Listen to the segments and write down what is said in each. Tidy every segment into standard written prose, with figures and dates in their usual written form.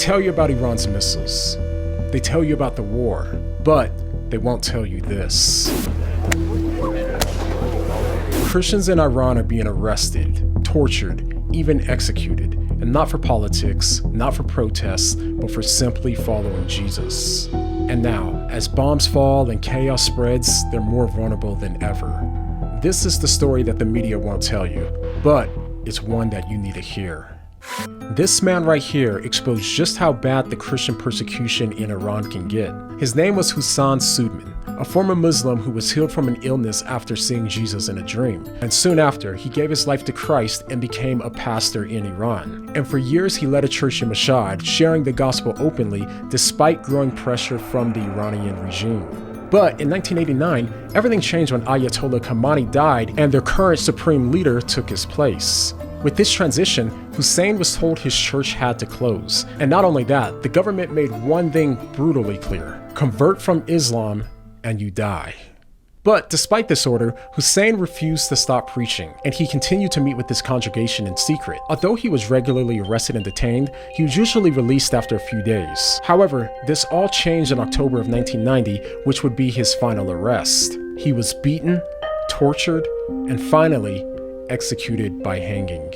tell you about Iran's missiles. They tell you about the war, but they won't tell you this. Christians in Iran are being arrested, tortured, even executed, and not for politics, not for protests, but for simply following Jesus. And now, as bombs fall and chaos spreads, they're more vulnerable than ever. This is the story that the media won't tell you, but it's one that you need to hear. This man right here exposed just how bad the Christian persecution in Iran can get. His name was Hassan Sudman, a former Muslim who was healed from an illness after seeing Jesus in a dream. And soon after, he gave his life to Christ and became a pastor in Iran. And for years, he led a church in Mashhad, sharing the gospel openly despite growing pressure from the Iranian regime. But in 1989, everything changed when Ayatollah Khamenei died and their current supreme leader took his place. With this transition, Hussein was told his church had to close. And not only that, the government made one thing brutally clear: convert from Islam and you die. But despite this order, Hussein refused to stop preaching, and he continued to meet with this congregation in secret. Although he was regularly arrested and detained, he was usually released after a few days. However, this all changed in October of 1990, which would be his final arrest. He was beaten, tortured, and finally executed by hanging.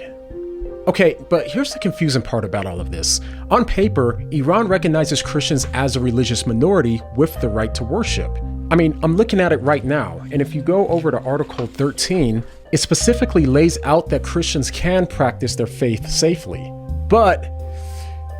Okay, but here's the confusing part about all of this. On paper, Iran recognizes Christians as a religious minority with the right to worship. I mean, I'm looking at it right now, and if you go over to Article 13, it specifically lays out that Christians can practice their faith safely. But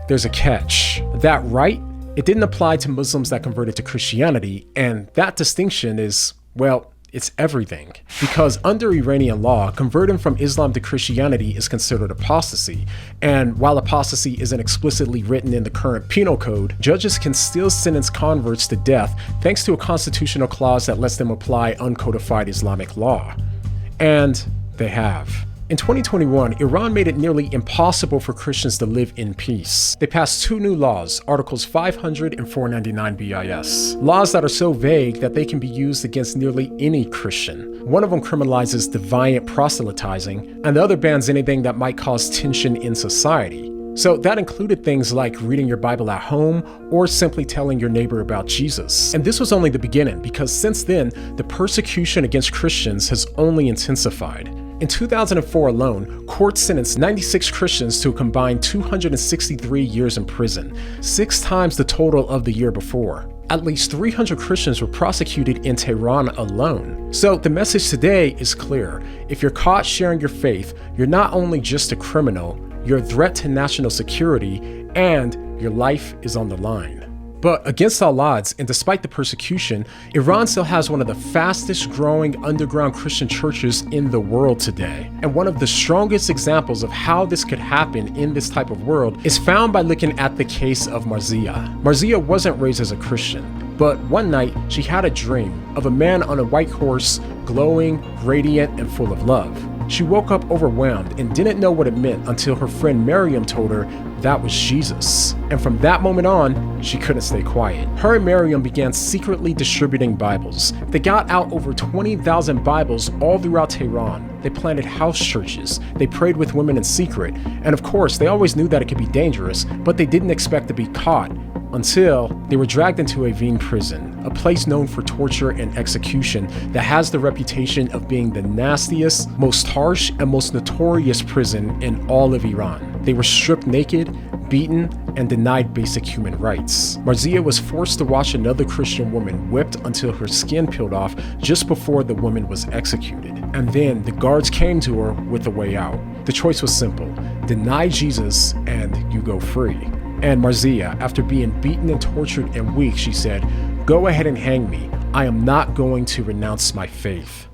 there's a catch. That right, it didn't apply to Muslims that converted to Christianity, and that distinction is, well, it's everything. Because under Iranian law, converting from Islam to Christianity is considered apostasy. And while apostasy isn't explicitly written in the current penal code, judges can still sentence converts to death thanks to a constitutional clause that lets them apply uncodified Islamic law. And they have. In 2021, Iran made it nearly impossible for Christians to live in peace. They passed two new laws, Articles 500 and 499 BIS. Laws that are so vague that they can be used against nearly any Christian. One of them criminalizes deviant proselytizing, and the other bans anything that might cause tension in society. So that included things like reading your Bible at home or simply telling your neighbor about Jesus. And this was only the beginning, because since then, the persecution against Christians has only intensified. In 2004 alone, courts sentenced 96 Christians to a combined 263 years in prison, 6 times the total of the year before. At least 300 Christians were prosecuted in Tehran alone. So the message today is clear. If you're caught sharing your faith, you're not only just a criminal, you're a threat to national security, and your life is on the line. But against all odds, and despite the persecution, Iran still has one of the fastest growing underground Christian churches in the world today. And one of the strongest examples of how this could happen in this type of world is found by looking at the case of Marzia. Marzia wasn't raised as a Christian, but one night she had a dream of a man on a white horse, glowing, radiant, and full of love. She woke up overwhelmed and didn't know what it meant until her friend Miriam told her that was Jesus. And from that moment on, she couldn't stay quiet. Her and Miriam began secretly distributing Bibles. They got out over 20,000 Bibles all throughout Tehran. They planted house churches. They prayed with women in secret. And of course, they always knew that it could be dangerous, but they didn't expect to be caught until they were dragged into a Wien prison, a place known for torture and execution that has the reputation of being the nastiest, most harsh, and most notorious prison in all of Iran. They were stripped naked, beaten, and denied basic human rights. Marzia was forced to watch another Christian woman whipped until her skin peeled off just before the woman was executed. And then the guards came to her with a way out. The choice was simple: deny Jesus and you go free. And Marzia, after being beaten and tortured and weak, she said, "Go ahead and hang me. I am not going to renounce my faith."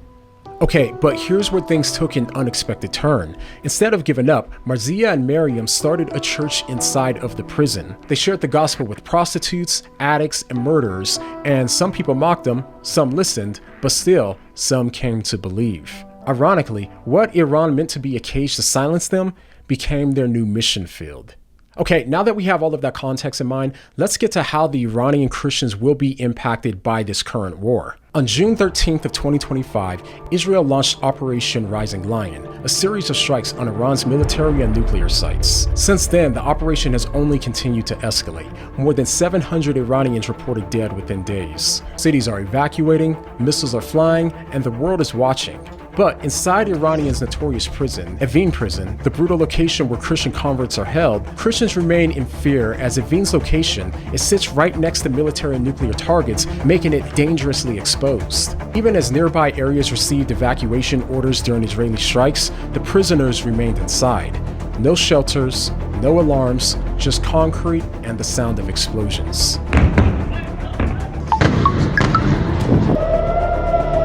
Okay, but here's where things took an unexpected turn. Instead of giving up, Marzia and Miriam started a church inside of the prison. They shared the gospel with prostitutes, addicts, and murderers, and some people mocked them, some listened, but still, some came to believe. Ironically, what Iran meant to be a cage to silence them became their new mission field. Okay, now that we have all of that context in mind, let's get to how the Iranian Christians will be impacted by this current war. On June 13th of 2025, Israel launched Operation Rising Lion, a series of strikes on Iran's military and nuclear sites. Since then, the operation has only continued to escalate. More than 700 Iranians reported dead within days. Cities are evacuating, missiles are flying, and the world is watching. But inside Iranians' notorious prison, Evin prison, the brutal location where Christian converts are held, Christians remain in fear as Evin's location, it sits right next to military and nuclear targets, making it dangerously exposed. Even as nearby areas received evacuation orders during Israeli strikes, the prisoners remained inside. No shelters, no alarms, just concrete and the sound of explosions.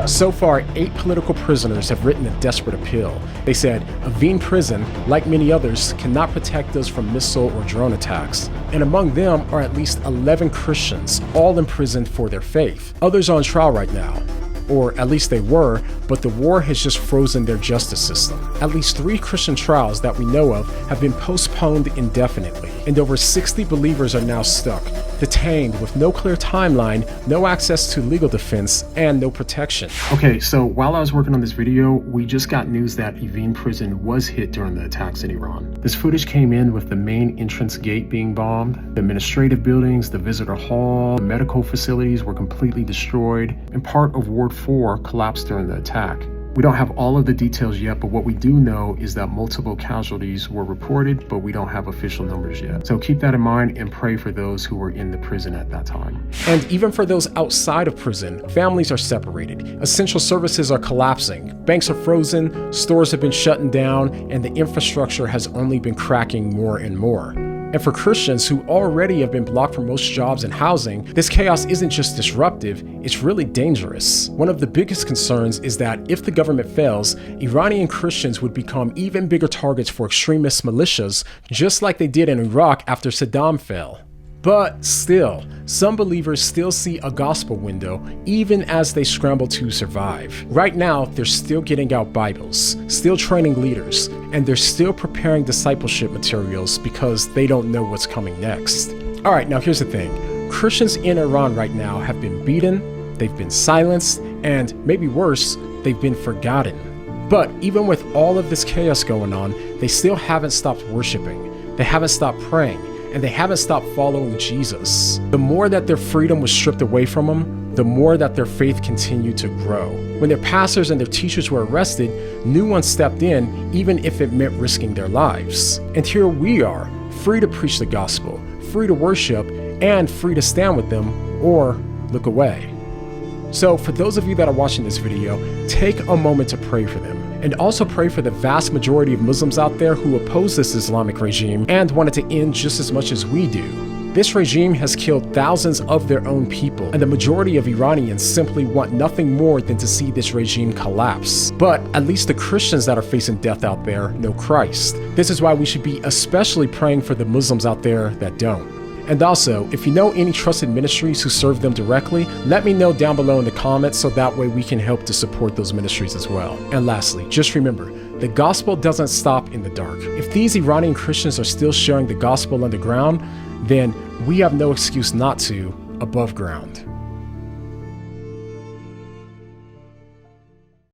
So far, 8 political prisoners have written a desperate appeal. They said, Evin prison, like many others, cannot protect us from missile or drone attacks. And among them are at least 11 Christians, all imprisoned for their faith. Others are on trial right now. Or at least they were, but the war has just frozen their justice system. At least 3 Christian trials that we know of have been postponed indefinitely, and over 60 believers are now stuck, detained with no clear timeline, no access to legal defense, and no protection. Okay, so while I was working on this video, we just got news that Evin prison was hit during the attacks in Iran. This footage came in with the main entrance gate being bombed, the administrative buildings, the visitor hall, the medical facilities were completely destroyed, and part of Ward 4 collapsed during the attack. We don't have all of the details yet, but what we do know is that multiple casualties were reported, but we don't have official numbers yet. So keep that in mind and pray for those who were in the prison at that time. And even for those outside of prison, families are separated. Essential services are collapsing. Banks are frozen, stores have been shutting down, and the infrastructure has only been cracking more and more. And for Christians who already have been blocked from most jobs and housing, this chaos isn't just disruptive, it's really dangerous. One of the biggest concerns is that if the government fails, Iranian Christians would become even bigger targets for extremist militias, just like they did in Iraq after Saddam fell. But still, some believers still see a gospel window even as they scramble to survive. Right now, they're still getting out Bibles, still training leaders, and they're still preparing discipleship materials because they don't know what's coming next. All right, now here's the thing. Christians in Iran right now have been beaten, they've been silenced, and maybe worse, they've been forgotten. But even with all of this chaos going on, they still haven't stopped worshiping, they haven't stopped praying, and they haven't stopped following Jesus. The more that their freedom was stripped away from them, the more that their faith continued to grow. When their pastors and their teachers were arrested, new ones stepped in, even if it meant risking their lives. And here we are, free to preach the gospel, free to worship, and free to stand with them or look away. So for those of you that are watching this video, take a moment to pray for them. And also pray for the vast majority of Muslims out there who oppose this Islamic regime and want it to end just as much as we do. This regime has killed thousands of their own people, and the majority of Iranians simply want nothing more than to see this regime collapse. But at least the Christians that are facing death out there know Christ. This is why we should be especially praying for the Muslims out there that don't. And also, if you know any trusted ministries who serve them directly, let me know down below in the comments so that way we can help to support those ministries as well. And lastly, just remember, the gospel doesn't stop in the dark. If these Iranian Christians are still sharing the gospel underground, then we have no excuse not to above ground.